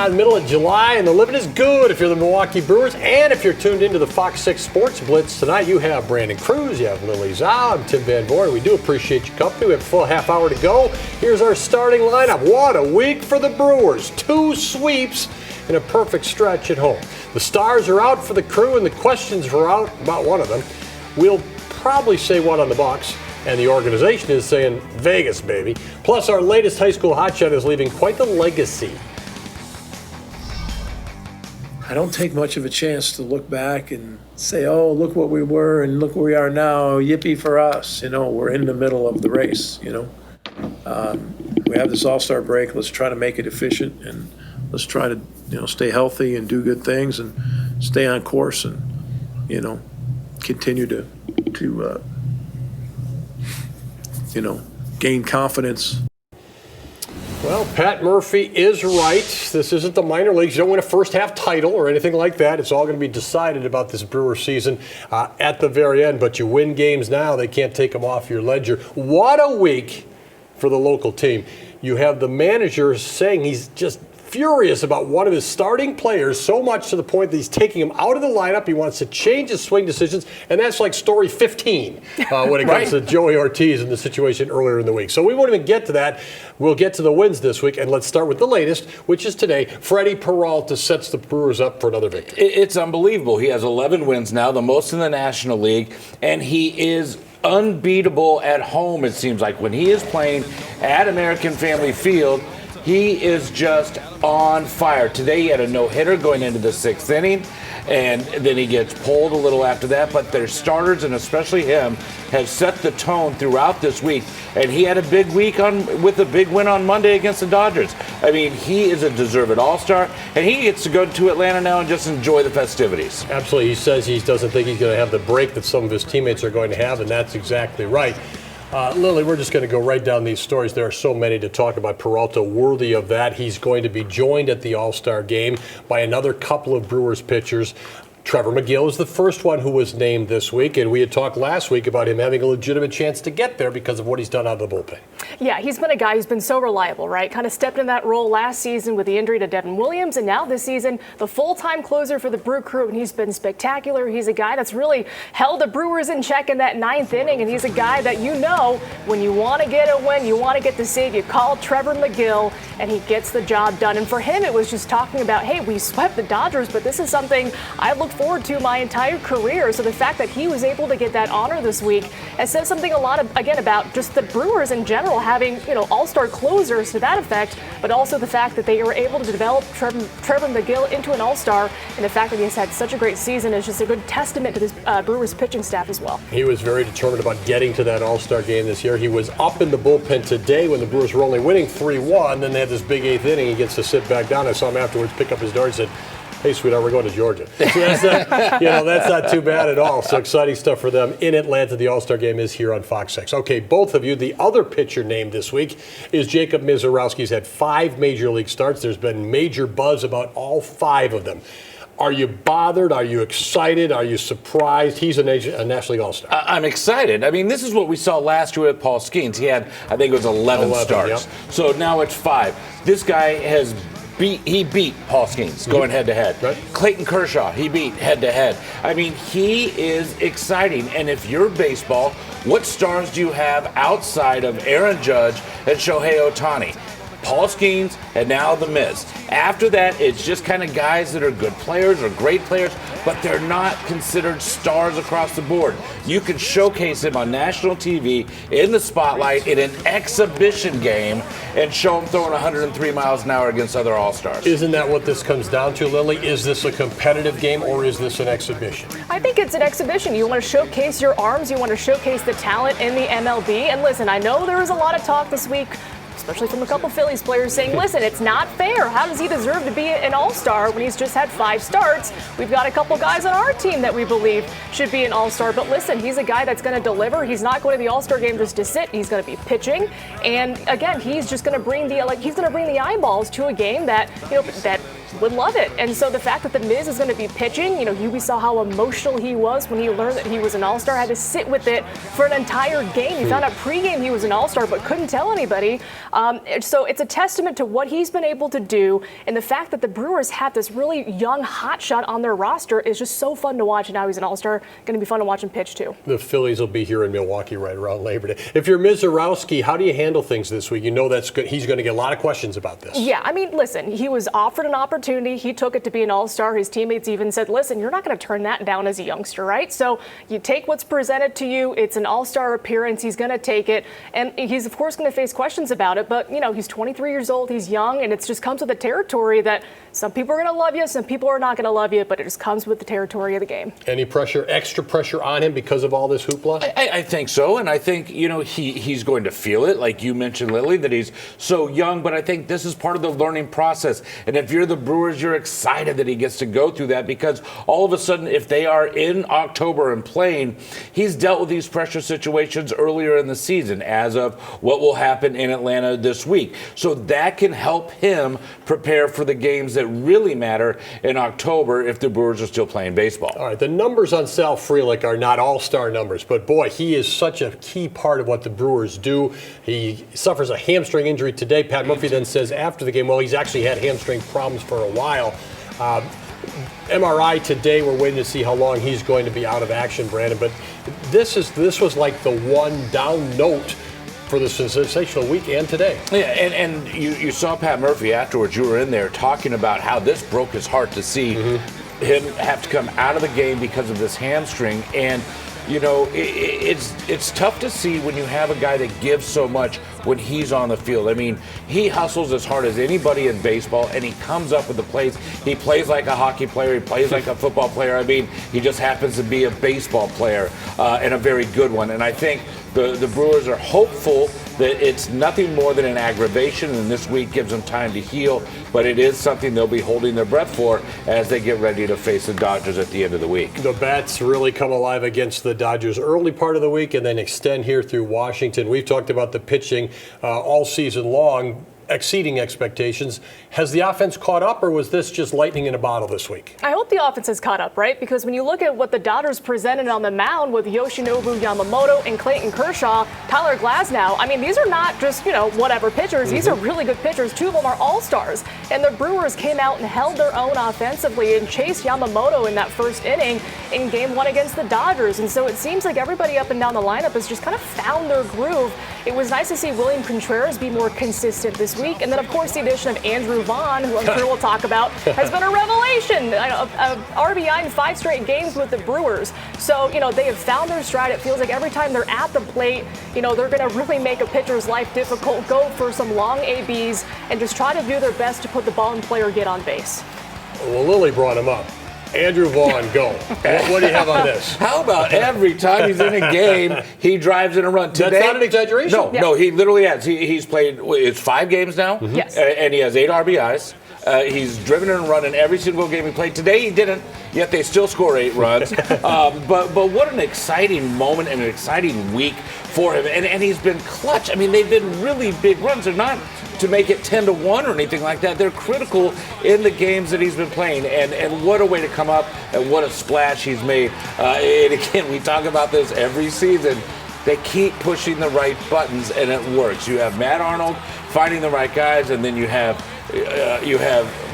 on middle of July, and the living is good if you're the Milwaukee Brewers. And if you're tuned into the FOX6 Sports Blitz tonight, you have Brandon Cruz, you have Lily Zhao, I'm Tim Van Voort. We do appreciate your company. We have a full half hour to go. Here's our starting lineup. What a week for the Brewers. 2 sweeps and a perfect stretch at home. The stars are out for the crew, and the questions are out about one of them. We'll probably say one on the Bucks. And the organization is saying Vegas, baby. Plus, our latest high school hotshot is leaving quite the legacy. I don't take much of a chance to look back and say, oh, look what we were and look where we are now. Yippee for us. We're in the middle of the race, We have this all-star break. Let's try to make it efficient, and let's try to, stay healthy and do good things and stay on course and, continue to gain confidence. Well, Pat Murphy is right. This isn't the minor leagues. You don't win a first-half title or anything like that. It's all going to be decided about this Brewer season at the very end. But you win games now. They can't take them off your ledger. What a week for the local team. You have the manager saying he's just furious about one of his starting players, so much to the point that he's taking him out of the lineup. He wants to change his swing decisions, and that's like story 15 when it comes to Joey Ortiz and the situation earlier in the week. So we won't even get to that. We'll get to the wins this week, and let's start with the latest, which is today. Freddie Peralta sets the Brewers up for another victory. It's unbelievable. He has 11 wins now, the most in the National League, and he is unbeatable at home, it seems like. When he is playing at American Family Field, he is just on fire. Today he had a no-hitter going into the 6th inning, and then he gets pulled a little after that. But their starters, and especially him, have set the tone throughout this week. And he had a big week with a big win on Monday against the Dodgers. I mean, he is a deserved all-star, and he gets to go to Atlanta now and just enjoy the festivities. Absolutely. He says he doesn't think he's going to have the break that some of his teammates are going to have, and that's exactly right. Lily, we're just going to go right down these stories. There are so many to talk about. Peralta worthy of that. He's going to be joined at the All-Star game by another couple of Brewers pitchers. Trevor McGill is the first one who was named this week, and we had talked last week about him having a legitimate chance to get there because of what he's done out of the bullpen. Yeah, he's been a guy who's been so reliable, right? Kind of stepped in that role last season with the injury to Devin Williams, and now this season, the full-time closer for the Brew Crew, and he's been spectacular. He's a guy that's really held the Brewers in check in that 9th inning, and he's a guy that when you want to get a win, you want to get the save, you call Trevor McGill, and he gets the job done. And for him, it was just talking about, hey, we swept the Dodgers, but this is something I look forward to my entire career. So the fact that he was able to get that honor this week, it says something a lot about just the Brewers in general having, all-star closers to that effect, but also the fact that they were able to develop Trevor McGill into an all-star, and the fact that he's had such a great season is just a good testament to this Brewers pitching staff as well. He was very determined about getting to that all-star game this year. He was up in the bullpen today when the Brewers were only winning 3-1. Then they had this big 8th inning. He gets to sit back down. I saw him afterwards pick up his door and said, hey, sweetheart, we're going to Georgia. So that's not too bad at all. So exciting stuff for them in Atlanta. The All-Star game is here on Fox 6. Okay, both of you, the other pitcher named this week is Jacob Misiorowski. He's had 5 major league starts. There's been major buzz about all 5 of them. Are you bothered? Are you excited? Are you surprised? He's a National League All-Star. I'm excited. I mean, this is what we saw last year with Paul Skeens. He had, I think it was 11 starts. Yep. So now it's 5. This guy has beat Paul Skeens going head-to-head. Right. Clayton Kershaw, he beat head-to-head. I mean, he is exciting. And if you're baseball, what stars do you have outside of Aaron Judge and Shohei Ohtani? Paul Skeens, and now The Miz. After that, it's just kind of guys that are good players or great players, but they're not considered stars across the board. You can showcase them on national TV, in the spotlight, in an exhibition game, and show them throwing 103 miles an hour against other All-Stars. Isn't that what this comes down to, Lily? Is this a competitive game, or is this an exhibition? I think it's an exhibition. You want to showcase your arms. You want to showcase the talent in the MLB. And listen, I know there was a lot of talk this week, especially from a couple Phillies players saying, listen, it's not fair. How does he deserve to be an all-star when he's just had 5 starts? We've got a couple guys on our team that we believe should be an all-star. But listen, he's a guy that's going to deliver. He's not going to the all-star game just to sit. He's going to be pitching. And again, he's just going to bring the eyeballs to a game that, that would love it. And so the fact that the Miz is going to be pitching, we saw how emotional he was when he learned that he was an All-Star, had to sit with it for an entire game. He found out pregame he was an All-Star, but couldn't tell anybody. So it's a testament to what he's been able to do, and the fact that the Brewers have this really young hotshot on their roster is just so fun to watch. And now he's an All-Star. Going to be fun to watch him pitch too. The Phillies will be here in Milwaukee right around Labor Day. If you're Mizorowski, how do you handle things this week? You know that's good. He's going to get a lot of questions about this. Yeah, I mean, listen, he was offered an opportunity. He took it to be an All-Star. His teammates even said, listen, you're not going to turn that down as a youngster, right? So you take what's presented to you. It's an All-Star appearance. He's going to take it. And he's, of course, going to face questions about it. But, he's 23 years old. He's young. And it just comes with the territory that some people are going to love you, some people are not going to love you, but it just comes with the territory of the game. Any pressure, extra pressure on him because of all this hoopla? I think so, and I think, he's going to feel it, like you mentioned, Lily, that he's so young, but I think this is part of the learning process. And if you're the Brewers, you're excited that he gets to go through that, because all of a sudden, if they are in October and playing, he's dealt with these pressure situations earlier in the season, as of what will happen in Atlanta this week. So that can help him prepare for the games that really matter in October if the Brewers are still playing baseball. All right, the numbers on Sal Frelick are not all-star numbers, but boy, he is such a key part of what the Brewers do. He suffers a hamstring injury today. Pat Murphy then says after the game, well, he's actually had hamstring problems for a while. MRI today, we're waiting to see how long he's going to be out of action, Brandon, but this was like the one down note for the sensational week and today. Yeah, and you saw Pat Murphy afterwards. You were in there talking about how this broke his heart to see him have to come out of the game because of this hamstring. And it's tough to see when you have a guy that gives so much when he's on the field. I mean, he hustles as hard as anybody in baseball, and he comes up with the plays. He plays like a hockey player. He plays like a football player. I mean, he just happens to be a baseball player, and a very good one. And I think the Brewers are hopeful that it's nothing more than an aggravation, and this week gives them time to heal, but it is something they'll be holding their breath for as they get ready to face the Dodgers at the end of the week. The bats really come alive against the Dodgers early part of the week and then extend here through Washington. We've talked about the pitching all season long, exceeding expectations. Has the offense caught up, or was this just lightning in a bottle this week? I hope the offense has caught up, right? Because when you look at what the Dodgers presented on the mound with Yoshinobu Yamamoto and Clayton Kershaw, Tyler Glasnow, I mean, these are not just, whatever pitchers. These are really good pitchers. Two of them are all-stars. And the Brewers came out and held their own offensively and chased Yamamoto in that first inning in Game 1 against the Dodgers. And so it seems like everybody up and down the lineup has just kind of found their groove. It was nice to see William Contreras be more consistent this week. And then, of course, the addition of Andrew Vaughn, who I'm sure we'll talk about, has been a revelation. RBI in 5 straight games with the Brewers. So, they have found their stride. It feels like every time they're at the plate, they're going to really make a pitcher's life difficult, go for some long ABs, and just try to do their best to put the ball in play or get on base. Well, Lily brought him up. Andrew Vaughn, go. What do you have on this? How about every time he's in a game, he drives in a run? Today, that's not an exaggeration. No, he literally has. He's played, it's 5 games now. Yes. And he has 8 RBIs. He's driven in a run in every single game he played. Today he didn't, yet they still score 8 runs. But what an exciting moment and an exciting week for him. And he's been clutch. I mean, they've been really big runs. They're not to make it 10-1 or anything like that. They're critical in the games that he's been playing. And what a way to come up, and what a splash he's made. And again, we talk about this every season. They keep pushing the right buttons, and it works. You have Matt Arnold finding the right guys, and then you have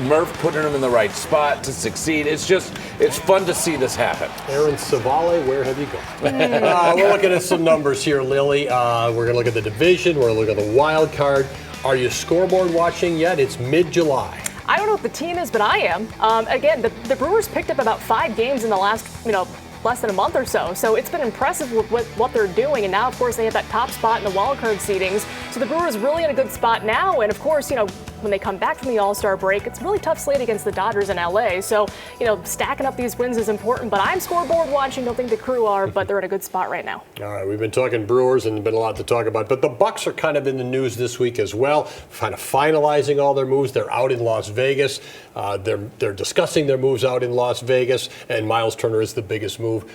Murph putting them in the right spot to succeed. It's fun to see this happen. Aaron Savale, where have you gone? We're looking at some numbers here, Lily. We're going to look at the division. We're going to look at the wild card. Are you scoreboard watching yet? It's mid-July. I don't know what the team is, but I am. Again, the Brewers picked up about 5 games in the last, less than a month or so. So it's been impressive with what they're doing. And now, of course, they have that top spot in the wild card seedings. So the Brewers really in a good spot now. And, of course, when they come back from the All-Star break, it's a really tough slate against the Dodgers in LA. So, stacking up these wins is important. But I'm scoreboard watching. Don't think the crew are, but they're in a good spot right now. All right, we've been talking Brewers and been a lot to talk about. But the Bucks are kind of in the news this week as well, kind of finalizing all their moves. They're out in Las Vegas. They're discussing their moves out in Las Vegas, and Miles Turner is the biggest move.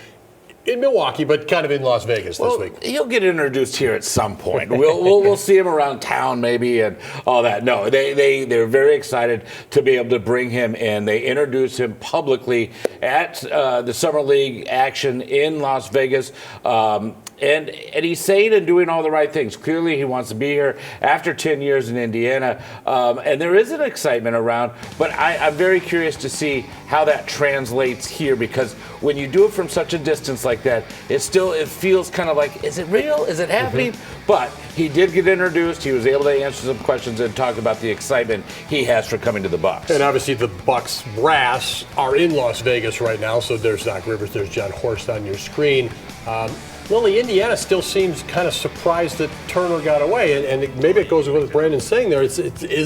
in Milwaukee, but kind of in Las Vegas this week. He'll get introduced here at some point. We'll see him around town maybe and all that. No, they're very excited to be able to bring him in. They introduced him publicly at the Summer League action in Las Vegas. And he's saying and doing all the right things. Clearly, he wants to be here after 10 years in Indiana. And there is an excitement around, but I'm very curious to see how that translates here, because when you do it from such a distance like that, it feels kind of like, is it real? Is it happening? But he did get introduced. He was able to answer some questions and talk about the excitement he has for coming to the Bucs. And obviously the Bucs brass are in Las Vegas right now, so there's Doc Rivers, there's John Horst on your screen. Lily, Indiana still seems kind of surprised that Turner got away, and maybe it goes with what Brandon's saying there. Is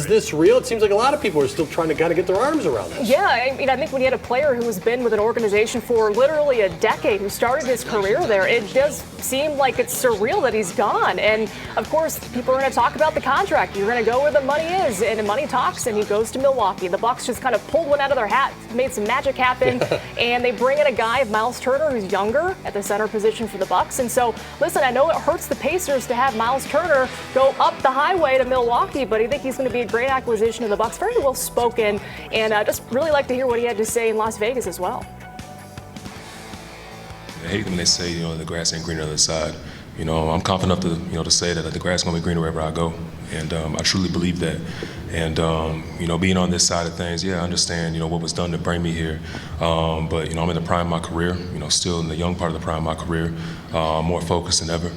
this real? It seems like a lot of people are still trying to kind of get their arms around this. Yeah, I mean, I think when you had a player who has been with an organization for literally a decade, who started his career there, it does seem like it's surreal that he's gone. And, of course, people are going to talk about the contract. You're going to go where the money is, and the money talks, and he goes to Milwaukee. The Bucs just kind of pulled one out of their hat, made some magic happen, and they bring in a guy, Miles Turner, who's younger at the center position for the Bucs. And so, listen, I know it hurts the Pacers to have Miles Turner go up the highway to Milwaukee, but I think he's going to be a great acquisition of the Bucs. Very well spoken, and just really like to hear what he had to say in Las Vegas as well. I hate when they say, the grass ain't greener on the other side. I'm confident enough to, to say that the grass is going to be greener wherever I go, and I truly believe that. And being on this side of things, I understand, what was done to bring me here. But I'm in the prime of my career, still in the young part of the prime of my career, more focused than ever.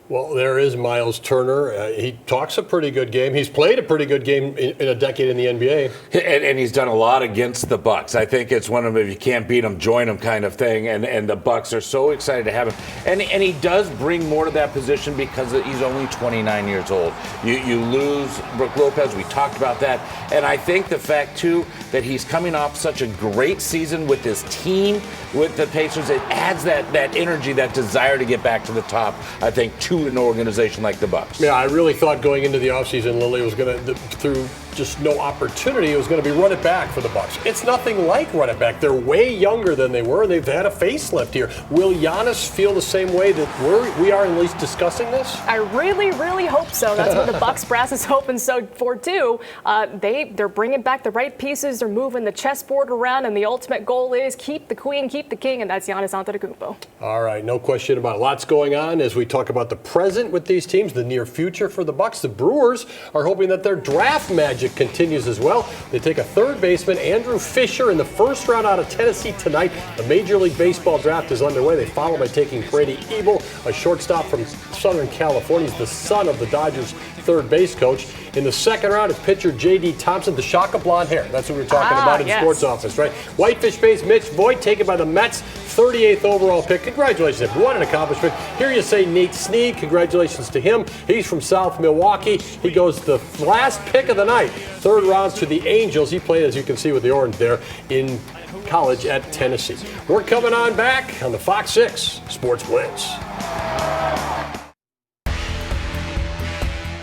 Well, there is Miles Turner. He talks a pretty good game. He's played a pretty good game in a decade in the NBA. And he's done a lot against the Bucs. I think it's one of them, if you can't beat them, join them kind of thing. And the Bucs are so excited to have him. And he does bring more to that position because he's only 29 years old. You lose Brook Lopez. We talked about that. And I think the fact, too, that he's coming off such a great season with his team, with the Pacers, it adds that energy, that desire to get back to the top, I think, to an organization like the Bucs. Yeah, I really thought going into the offseason, Lily was going to, through just no opportunity, it was going to be run it back for the Bucs. It's nothing like run it back. They're way younger than they were, and they've had a facelift here. Will Giannis feel the same way that we are at least discussing this? I really, really hope so. That's what the Bucs brass is hoping so for too. They're bringing back the right pieces. They're moving the chessboard around, and the ultimate goal is keep the queen, keep the king, and that's Giannis Antetokounmpo. All right, no question about it. Lots going on as we talk about the present with these teams, the near future for the Bucs. The Brewers are hoping that their draft magic continues as well. They take a third baseman, Andrew Fisher, in the first round out of Tennessee tonight. The Major League Baseball draft is underway. They follow by taking Brady Ebel, a shortstop from Southern California. He's the son of the Dodgers' third base coach. In the second round is pitcher J.D. Thompson, the shock of blonde hair. That's what we were talking about in the sports office, right? Whitefish base Mitch Voigt, taken by the Mets, 38th overall pick. Congratulations, what an accomplishment. Here you say Nate Snead. Congratulations to him. He's from South Milwaukee. He goes the last pick of the night. Third round to the Angels. He played, as you can see with the orange there, in college at Tennessee. We're coming on back on the Fox 6 Sports Blitz.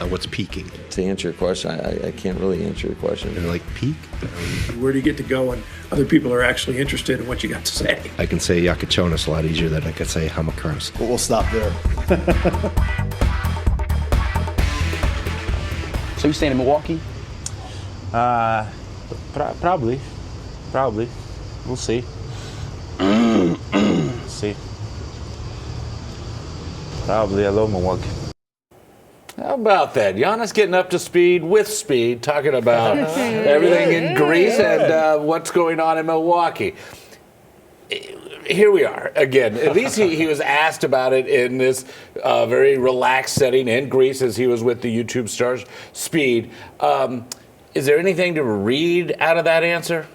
What's peaking? To answer your question, I can't really answer your question. And like peak? Where do you get to go when other people are actually interested in what you got to say? I can say Yakachonis a lot easier than I could say Hamakros. But we'll stop there. So you staying in Milwaukee? Probably. We'll see. See. Probably. I love Milwaukee. How about that? Giannis getting up to speed with speed, talking about everything in Greece and what's going on in Milwaukee. Here we are again. At least he was asked about it in this very relaxed setting in Greece as he was with the YouTube stars Speed. Is there anything to read out of that answer?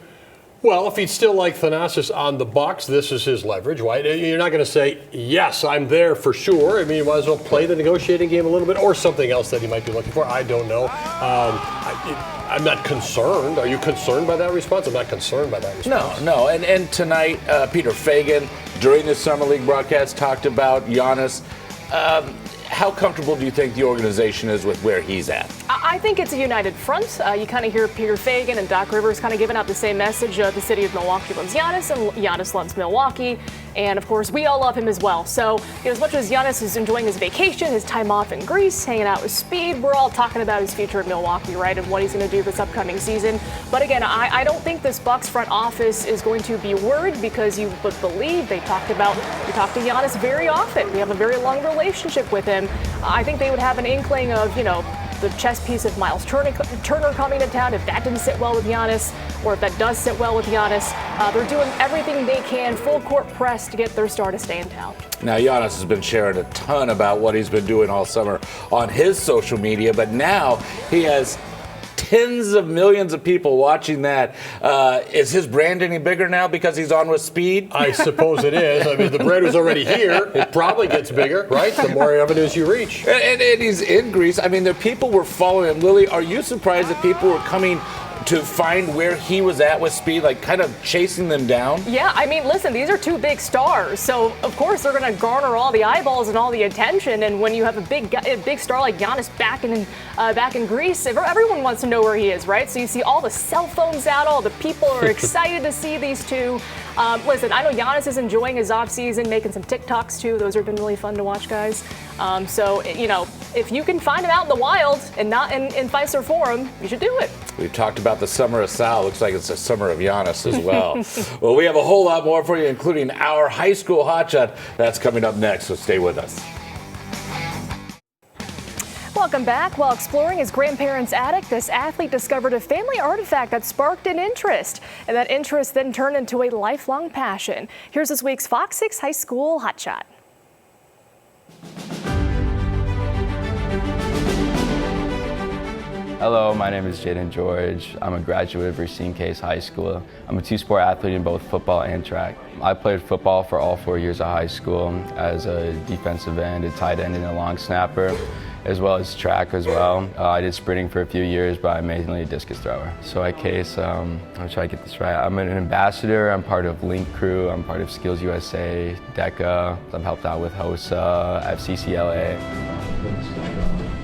Well, if he'd still like Thanasis on the Bucs, this is his leverage, right? You're not going to say, yes, I'm there for sure. I mean, you might as well play the negotiating game a little bit or something else that he might be looking for. I don't know. I'm not concerned. Are you concerned by that response? I'm not concerned by that response. No. And tonight, Peter Fagan, during the Summer League broadcast, talked about Giannis. How comfortable do you think the organization is with where he's at? I think it's a united front. You kind of hear Peter Fagan and Doc Rivers kind of giving out the same message. The city of Milwaukee loves Giannis, and Giannis loves Milwaukee. And of course, we all love him as well. So, as much as Giannis is enjoying his vacation, his time off in Greece, hanging out with Speed, we're all talking about his future in Milwaukee, right? And what he's going to do this upcoming season. But again, I don't think this Bucks front office is going to be worried, because you would believe we talk to Giannis very often. We have a very long relationship with him. I think they would have an inkling of, the chess piece of Miles Turner coming to town. If that didn't sit well with Giannis, or if that does sit well with Giannis, they're doing everything they can, full court press, to get their star to stay in town. Now, Giannis has been sharing a ton about what he's been doing all summer on his social media, but now he has tens of millions of people watching that. Is his brand any bigger now because he's on with Speed? I suppose it is. I mean, the brand was already here. It probably gets bigger, right? The more avenues you reach. And he's in Greece. I mean, the people were following him. Lily, are you surprised that people were coming to find where he was at with Speed, like kind of chasing them down? Yeah, I mean, listen, these are two big stars, so of course they're going to garner all the eyeballs and all the attention. And when you have a big star like Giannis back in Greece, everyone wants to know where he is, right? So you see all the cell phones out, all the people are excited to see these two. Listen, I know Giannis is enjoying his off season, making some TikToks too. Those have been really fun to watch, guys. So if you can find him out in the wild and not in Fiserv Forum, you should do it. We've talked about the summer of Sal. Looks like it's the summer of Giannis as well. Well, we have a whole lot more for you, including our high school hotshot. That's coming up next, so stay with us. Welcome back. While exploring his grandparents' attic, this athlete discovered a family artifact that sparked an interest, and that interest then turned into a lifelong passion. Here's this week's Fox 6 High School Hotshot. Hello, my name is Jaden George. I'm a graduate of Racine Case High School. I'm a two-sport athlete in both football and track. I played football for all 4 years of high school as a defensive end, a tight end, and a long snapper, as well as track as well. I did sprinting for a few years, but I'm mainly a discus thrower. So at Case, I'm trying to get this right. I'm an ambassador, I'm part of Link Crew, I'm part of Skills USA, DECA, I've helped out with HOSA, FCCLA.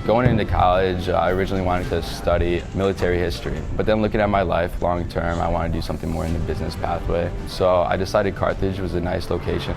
Going into college, I originally wanted to study military history, but then looking at my life long term, I wanted to do something more in the business pathway. So I decided Carthage was a nice location.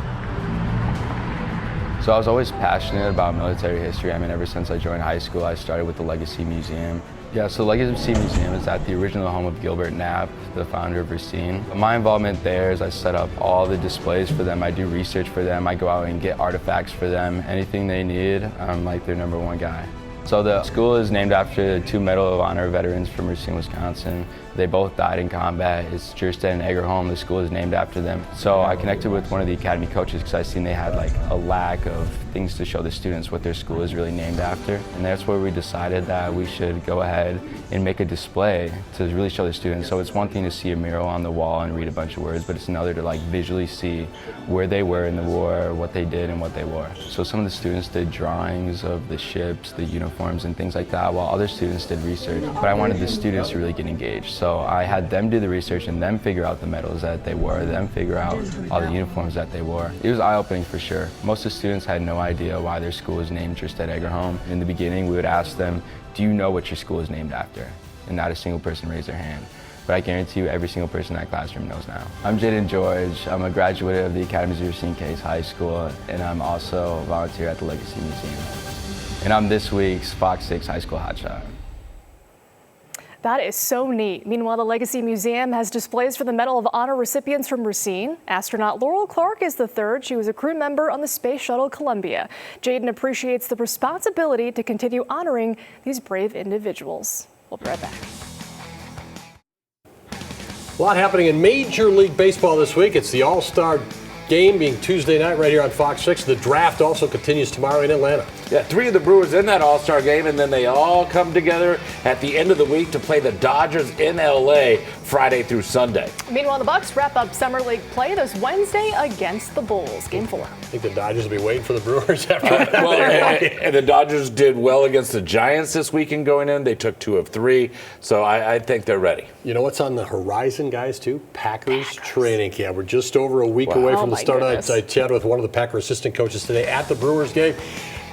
So I was always passionate about military history. I mean, ever since I joined high school, I started with the Legacy Museum. Yeah, so the Legacy Museum is at the original home of Gilbert Knapp, the founder of Racine. My involvement there is I set up all the displays for them. I do research for them. I go out and get artifacts for them. Anything they need, I'm like their #1 guy. So the school is named after 2 Medal of Honor veterans from Racine, Wisconsin. They both died in combat. It's Jerstead and Egerholm. The school is named after them. So I connected with one of the academy coaches because I seen they had like a lack of things to show the students what their school is really named after. And that's where we decided that we should go ahead and make a display to really show the students. So it's one thing to see a mural on the wall and read a bunch of words, but it's another to like visually see where they were in the war, what they did and what they wore. So some of the students did drawings of the ships, the uniforms and things like that, while other students did research. But I wanted the students to really get engaged. So I had them do the research and them figure out the medals that they wore, them figure out all the uniforms that they wore. It was eye-opening for sure. Most of the students had no idea why their school was named Jerstead Egerholm. In the beginning, we would ask them, do you know what your school is named after? And not a single person raised their hand. But I guarantee you every single person in that classroom knows now. I'm Jaden George. I'm a graduate of the Academies of Racine Case High School, and I'm also a volunteer at the Legacy Museum. And I'm this week's Fox 6 High School Hotshot. That is so neat. Meanwhile, the Legacy Museum has displays for the Medal of Honor recipients from Racine. Astronaut Laurel Clark is the third. She was a crew member on the Space Shuttle Columbia. Jaden appreciates the responsibility to continue honoring these brave individuals. We'll be right back. A lot happening in Major League Baseball this week. It's the All-Star game being Tuesday night right here on Fox 6. The draft also continues tomorrow in Atlanta. Yeah, 3 of the Brewers in that All-Star game, and then they all come together at the end of the week to play the Dodgers in L.A. Friday through Sunday. Meanwhile, the Bucks wrap up Summer League play this Wednesday against the Bulls. Game 4. I think the Dodgers will be waiting for the Brewers after that. And the Dodgers did well against the Giants this weekend going in. They took 2 of 3, so I think they're ready. You know what's on the horizon, guys, too? Packers training camp. We're just over a week away from the start. I chatted with one of the Packer assistant coaches today at the Brewers game.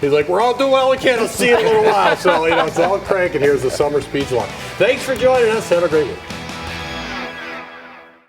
He's like, we're all doing well we can. I'll see you in a little while. So, it's all cranking. Here's the summer speech line. Thanks for joining us. Have a great week.